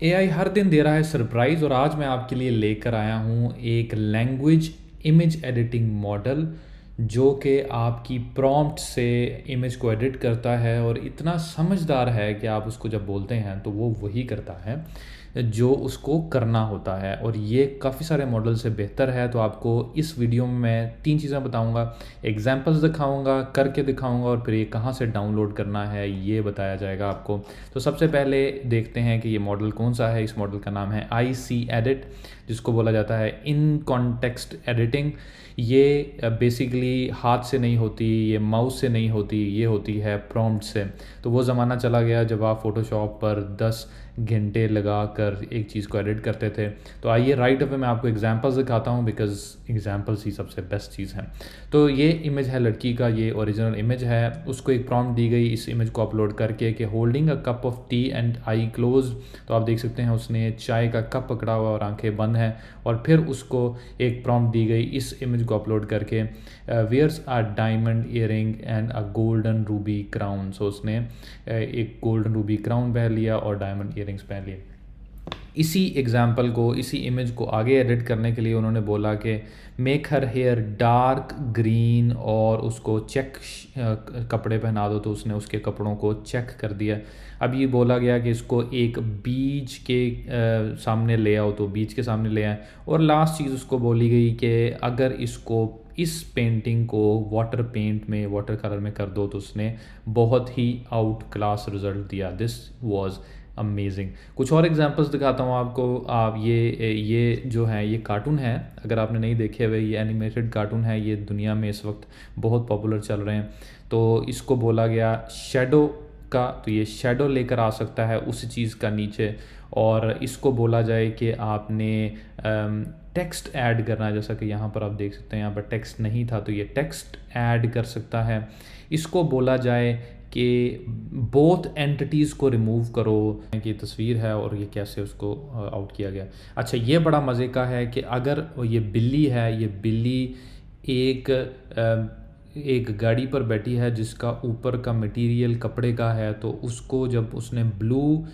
AI हर दिन दे रहा है सरप्राइज़ और आज मैं आपके लिए लेकर आया हूँ एक लैंग्वेज इमेज एडिटिंग मॉडल जो कि आपकी प्रॉम्प्ट से इमेज को एडिट करता है और इतना समझदार है कि आप उसको जब बोलते हैं तो वो वही करता है जो उसको करना होता है। और ये काफ़ी सारे मॉडल से बेहतर है। तो आपको इस वीडियो में मैं 3 चीज़ें बताऊंगा, एग्जांपल्स दिखाऊंगा, करके दिखाऊंगा और फिर ये कहाँ से डाउनलोड करना है ये बताया जाएगा आपको। तो सबसे पहले देखते हैं कि ये मॉडल कौन सा है। इस मॉडल का नाम है IC एडिट, जिसको बोला जाता है इन कॉन्टेक्स्ट एडिटिंग। ये बेसिकली हाथ से नहीं होती, ये माउस से नहीं होती, ये होती है प्रॉम्प्ट से। तो वो ज़माना चला गया जब आप फ़ोटोशॉप पर 10 घंटे लगा कर एक चीज़ को एडिट करते थे। तो आइए राइट अवे मैं आपको एग्जांपल्स दिखाता हूँ, बिकॉज एग्जांपल्स ही सबसे बेस्ट चीज़ हैं। तो ये इमेज है लड़की का, ये ओरिजिनल इमेज है। उसको एक प्रॉम्प्ट दी गई इस इमेज को अपलोड करके कि holding a cup of T and I close. तो आप देख सकते हैं उसने चाय का कप पकड़ा हुआ और आंखें बंद हैं। और फिर उसको एक प्रॉम्प्ट दी गई इस इमेज को अपलोड करके wears a diamond earring and a golden ruby crown. So उसने एक गोल्डन रूबी क्राउन पहन लिया और डायमंड ईयरिंग्स पहन लिए। इसी एग्जाम्पल को, इसी इमेज को आगे एडिट करने के लिए उन्होंने बोला कि make her hair dark green और उसको चेक कपड़े पहना दो। तो उसने उसके कपड़ों को चेक कर दिया। अब ये बोला गया कि इसको एक बीच के सामने ले आओ, तो बीच के सामने ले आए। और लास्ट चीज़ उसको बोली गई कि अगर इसको इस पेंटिंग को वाटर पेंट में, वाटर कलर में कर दो। तो उसने बहुत ही आउट क्लास रिजल्ट दिया। This was amazing. कुछ और एग्जांपल्स दिखाता हूँ आपको। आप ये जो है ये कार्टून है, अगर आपने नहीं देखे हुए, ये एनिमेटेड कार्टून है। ये दुनिया में इस वक्त बहुत पॉपुलर चल रहे हैं। तो इसको बोला गया शेडो का, तो ये शेडो लेकर आ सकता है उस चीज़ का नीचे। और इसको बोला जाए कि आपने टेक्स्ट ऐड करना है, जैसा कि यहाँ पर आप देख सकते हैं यहाँ पर टेक्स्ट नहीं था, तो ये टेक्स्ट ऐड कर सकता है। इसको बोला जाए कि बोथ एंटिटीज़ को रिमूव करो की तस्वीर है और ये कैसे उसको आउट किया गया। अच्छा, ये बड़ा मज़े का है कि अगर ये बिल्ली है, ये बिल्ली एक एक गाड़ी पर बैठी है जिसका ऊपर का मटेरियल कपड़े का है। तो उसको जब उसने ब्लू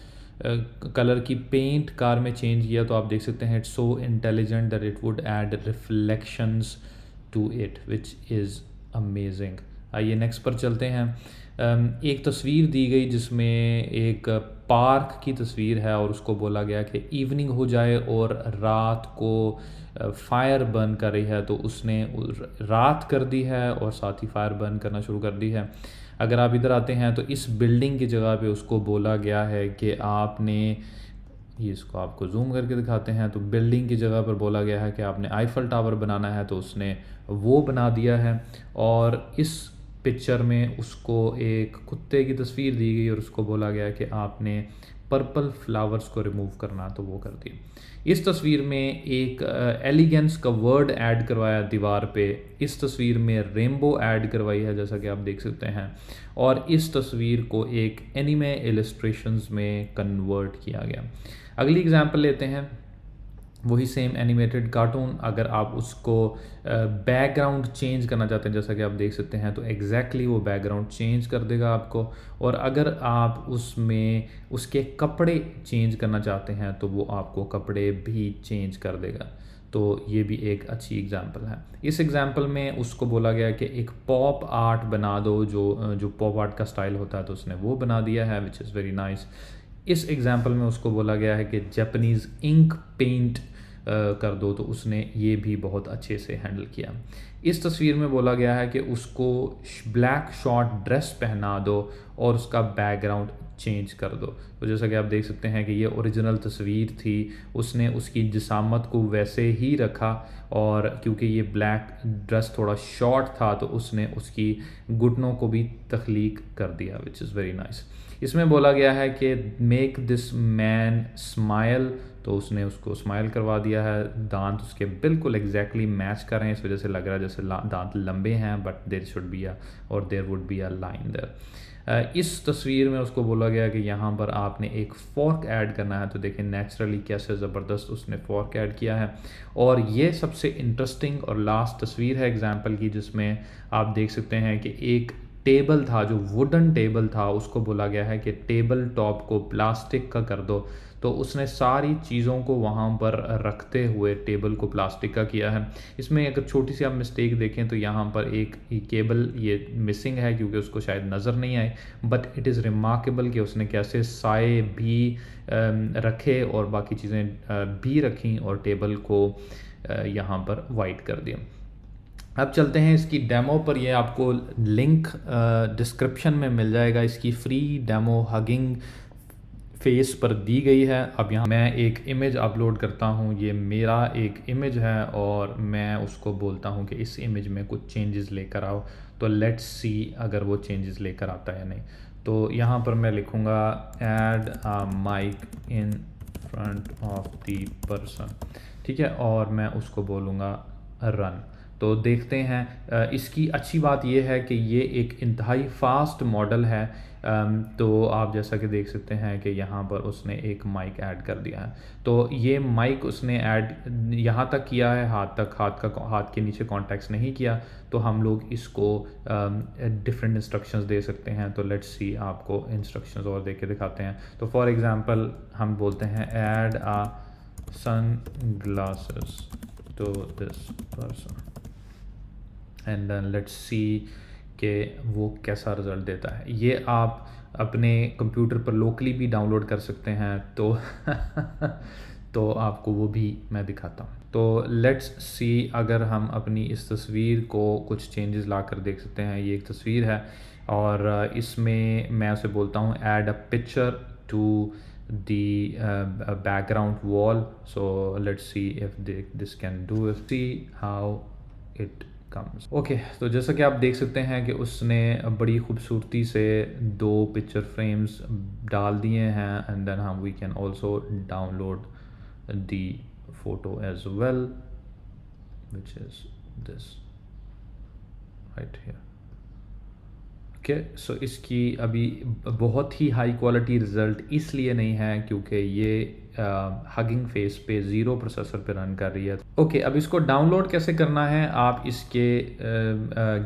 कलर की पेंट कार में चेंज किया, तो आप देख सकते हैं it's so intelligent that it would add reflections to it, which is amazing. आइए नेक्स्ट पर चलते हैं। एक तस्वीर दी गई जिसमें एक पार्क की तस्वीर है और उसको बोला गया कि इवनिंग हो जाए और रात को फायर बर्न कर रही है। तो उसने रात कर दी है और साथ ही फायर बर्न करना शुरू कर दी है। अगर आप इधर आते हैं तो इस बिल्डिंग की जगह पे उसको बोला गया है कि आपने, ये इसको आपको जूम करके दिखाते हैं, तो बिल्डिंग की जगह पर बोला गया है कि आपने आईफल टावर बनाना है। तो उसने वो बना दिया है। और इस पिक्चर में उसको एक कुत्ते की तस्वीर दी गई और उसको बोला गया कि आपने पर्पल फ्लावर्स को रिमूव करना, तो वो कर दिया। इस तस्वीर में एक एलिगेंस का वर्ड ऐड करवाया दीवार पे। इस तस्वीर में रेनबो ऐड करवाई है, जैसा कि आप देख सकते हैं। और इस तस्वीर को एक एनिमे इलस्ट्रेशंस में कन्वर्ट किया गया। अगली एग्जांपल लेते हैं, वही सेम एनिमेटेड कार्टून। अगर आप उसको बैकग्राउंड चेंज करना चाहते हैं, जैसा कि आप देख सकते हैं, तो एग्जैक्टली वो बैकग्राउंड चेंज कर देगा आपको। और अगर आप उसमें उसके कपड़े चेंज करना चाहते हैं तो वो आपको कपड़े भी चेंज कर देगा। तो ये भी एक अच्छी एग्जांपल है। इस एग्जांपल में उसको बोला गया कि एक पॉप आर्ट बना दो, जो पॉप आर्ट का स्टाइल होता है, तो उसने वो बना दिया है, विच इज़ वेरी नाइस। इस एग्जांपल में उसको बोला गया है कि जापानीज़ इंक पेंट कर दो, तो उसने ये भी बहुत अच्छे से हैंडल किया। इस तस्वीर में बोला गया है कि उसको ब्लैक शॉर्ट ड्रेस पहना दो और उसका बैकग्राउंड चेंज कर दो। तो जैसा कि आप देख सकते हैं कि ये ओरिजिनल तस्वीर थी, उसने उसकी जिसामत को वैसे ही रखा। और क्योंकि ये ब्लैक ड्रेस थोड़ा शॉर्ट था तो उसने उसकी घुटनों को भी तख्लीक कर दिया, विच इज़ वेरी नाइस। इसमें बोला गया है कि मेक दिस मैन स्माइल, तो उसने उसको स्माइल करवा दिया है। दांत उसके बिल्कुल एग्जैक्टली मैच कर रहे हैं, इस वजह से लग रहा है जैसे दांत लंबे हैं, but there should be a और there would be a line there. इस तस्वीर में उसको बोला गया कि यहाँ पर आपने एक फ़ॉर्क ऐड करना है। तो देखें नेचुरली कैसे ज़बरदस्त उसने फ़ॉर्क ऐड किया है। और ये सबसे इंटरेस्टिंग और लास्ट तस्वीर है एग्जाम्पल की, जिसमें आप देख सकते हैं कि एक टेबल था, जो वुडन टेबल था, उसको बोला गया है कि टेबल टॉप को प्लास्टिक का कर दो। तो उसने सारी चीज़ों को वहाँ पर रखते हुए टेबल को प्लास्टिक का किया है। इसमें अगर छोटी सी आप मिस्टेक देखें तो यहाँ पर एक केबल ये मिसिंग है क्योंकि उसको शायद नज़र नहीं आए, बट इट इज़ रिमार्केबल कि उसने कैसे साए भी रखे और बाकी चीज़ें भी रखी और टेबल को यहाँ पर वाइट कर दिया। अब चलते हैं इसकी डेमो पर। ये आपको लिंक डिस्क्रिप्शन में मिल जाएगा। इसकी फ्री डेमो हगिंग फेस पर दी गई है। अब यहाँ मैं एक इमेज अपलोड करता हूँ, ये मेरा एक इमेज है और मैं उसको बोलता हूँ कि इस इमेज में कुछ चेंजेस लेकर आओ। तो लेट्स सी अगर वो चेंजेस लेकर आता है या नहीं। तो यहाँ पर मैं लिखूँगा add a mic in front of the person, ठीक है, और मैं उसको बोलूँगा रन। तो देखते हैं इसकी अच्छी बात यह है कि ये एक इंतहाई फास्ट मॉडल है। तो आप जैसा कि देख सकते हैं कि यहाँ पर उसने एक माइक ऐड कर दिया है। तो ये माइक उसने ऐड यहाँ तक किया है, हाथ के नीचे कॉन्टेक्स्ट नहीं किया। तो हम लोग इसको डिफरेंट इंस्ट्रक्शंस दे सकते हैं। तो लेट्स सी आपको इंस्ट्रक्शंस और दे के दिखाते हैं। तो फॉर एग्जांपल हम बोलते हैं add a sunglasses to this person and then let's see कि वो कैसा रिज़ल्ट देता है। ये आप अपने कंप्यूटर पर लोकली भी डाउनलोड कर सकते हैं। तो तो आपको वो भी मैं दिखाता हूँ। तो लेट्स सी अगर हम अपनी इस तस्वीर को कुछ चेंजेस ला कर देख सकते हैं। ये एक तस्वीर है और इसमें मैं उसे बोलता हूँ add a picture to the background wall. So let's see if this can do it. See how it comes. Okay, तो जैसा कि आप देख सकते हैं कि उसने बड़ी खूबसूरती से 2 पिक्चर फ्रेम्स डाल दिए हैं एंड देन हम we can also download the photo as well which is this right here. Okay, so इसकी अभी बहुत ही हाई क्वालिटी रिज़ल्ट इसलिए नहीं है क्योंकि ये हगिंग फेस पे 0 प्रोसेसर पे रन कर रही है। ओके, अब इसको डाउनलोड कैसे करना है, आप इसके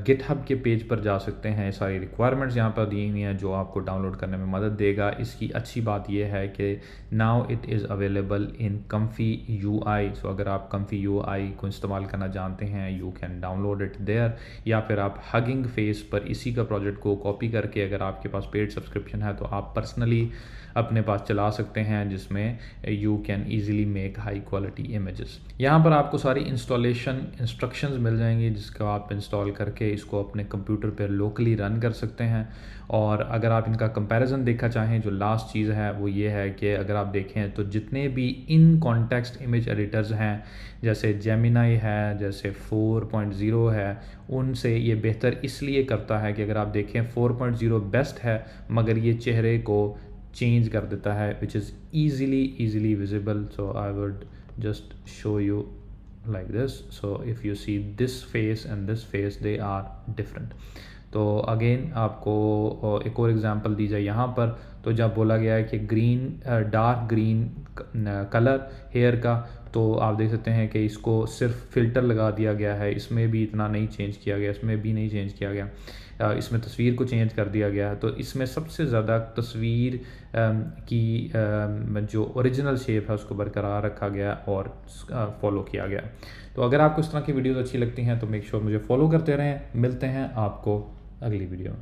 गिटहब के पेज पर जा सकते हैं। सारी रिक्वायरमेंट्स यहाँ पर दी हुई हैं जो आपको डाउनलोड करने में मदद देगा। इसकी अच्छी बात यह है कि now it is available in Comfy UI। सो अगर आप कम्फी UI को इस्तेमाल करना जानते हैं you can download it there, या फिर आप हगिंग फेस पर इसी का प्रोजेक्ट को कॉपी करके अगर आपके पास पेड सब्सक्रिप्शन है तो आप पर्सनली अपने पास चला सकते हैं जिसमें you can easily make high quality images. यहाँ पर आपको सारी इंस्टॉलेशन इंस्ट्रक्शंस मिल जाएंगी जिसको आप इंस्टॉल करके इसको अपने कंप्यूटर पर लोकली रन कर सकते हैं। और अगर आप इनका कंपैरिजन देखना चाहें, जो लास्ट चीज़ है वो ये है कि अगर आप देखें तो जितने भी इन कॉन्टेक्स्ट इमेज एडिटर्स हैं जैसे जेमिनाई है, जैसे 4.0 है, उनसे ये बेहतर इसलिए करता है कि अगर आप देखें 4.0 बेस्ट है मगर ये चेहरे को चेंज कर देता है which is easily visible. So I would just show you like this. So if you see this face and this face, they are different. तो अगेन आपको एक और एग्जांपल दी जाए यहाँ पर। तो जब बोला गया है कि green dark green colour hair का, तो आप देख सकते हैं कि इसको सिर्फ फ़िल्टर लगा दिया गया है, इसमें भी इतना नहीं चेंज किया गया, इसमें भी नहीं चेंज किया गया, इसमें तस्वीर को चेंज कर दिया गया। तो इसमें सबसे ज़्यादा तस्वीर की जो ओरिजिनल शेप है उसको बरकरार रखा गया और फॉलो किया गया। तो अगर आपको इस तरह की वीडियोज़ अच्छी लगती हैं तो मेक श्योर मुझे फॉलो करते रहें। मिलते हैं आपको अगली वीडियो में।